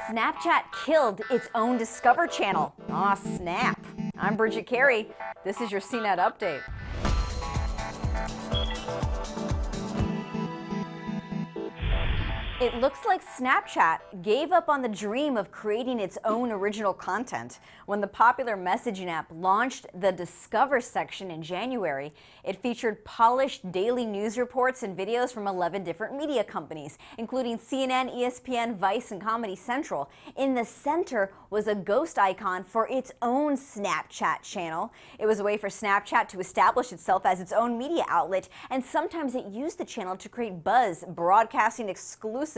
Snapchat killed its own Discover channel. Aw, snap. I'm Bridget Carey. This is your CNET update. It looks like Snapchat gave up on the dream of creating its own original content. When the popular messaging app launched the Discover section in January, it featured polished daily news reports and videos from 11 different media companies, including CNN, ESPN, Vice, and Comedy Central. In the center was a ghost icon for its own Snapchat channel. It was a way for Snapchat to establish itself as its own media outlet, and sometimes it used the channel to create buzz, broadcasting exclusives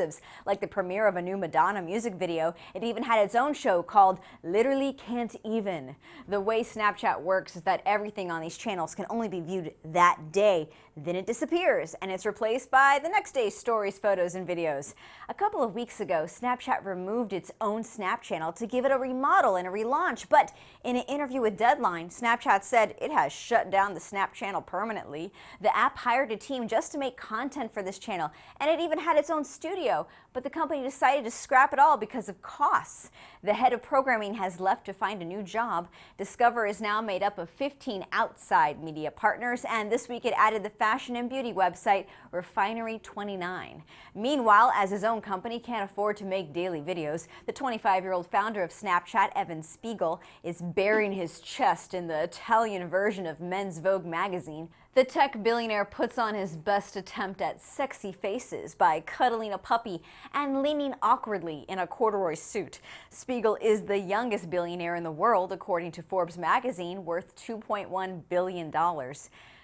like the premiere of a new Madonna music video. It even had its own show called Literally Can't Even. The way Snapchat works is that everything on these channels can only be viewed that day. Then it disappears and it's replaced by the next day's stories, photos, and videos. A couple of weeks ago, Snapchat removed its own Snap channel to give it a remodel and a relaunch. But in an interview with Deadline, Snapchat said it has shut down the Snap channel permanently. The app hired a team just to make content for this channel, and it even had its own studio, but the company decided to scrap it all because of costs. The head of programming has left to find a new job. Discover is now made up of 15 outside media partners, and this week it added the fashion and beauty website Refinery 29. Meanwhile, as his own company can't afford to make daily videos, the 25-year-old founder of Snapchat, Evan Spiegel, is burying his chest in the Italian version of Men's Vogue magazine. The tech billionaire puts on his best attempt at sexy faces by cuddling a puppy and leaning awkwardly in a corduroy suit. Spiegel is the youngest billionaire in the world, according to Forbes magazine, worth $2.1 billion.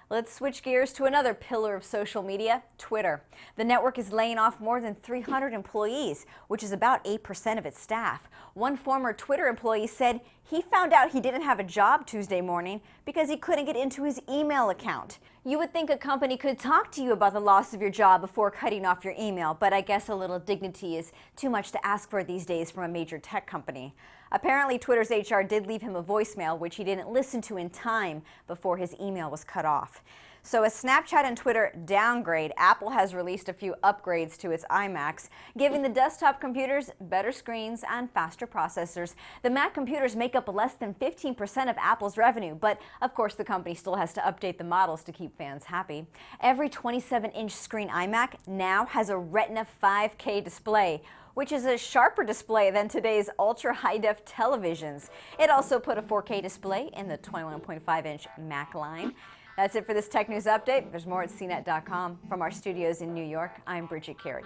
Let's switch gears to another pillar of social media, Twitter. The network is laying off more than 300 employees, which is about 8% of its staff. One former Twitter employee said he found out he didn't have a job Tuesday morning because he couldn't get into his email account. You would think a company could talk to you about the loss of your job before cutting off your email, but I guess a little dignity is too much to ask for these days from a major tech company. Apparently, Twitter's HR did leave him a voicemail, which he didn't listen to in time before his email was cut off. So as Snapchat and Twitter downgrade, Apple has released a few upgrades to its iMacs, giving the desktop computers better screens and faster processors. The Mac computers make up less than 15% of Apple's revenue, but of course the company still has to update the models to keep fans happy. Every 27-inch screen iMac now has a Retina 5K display, which is a sharper display than today's ultra-high-def televisions. It also put a 4K display in the 21.5-inch Mac line. That's it for this tech news update. There's more at CNET.com. From our studios in New York, I'm Bridget Carey.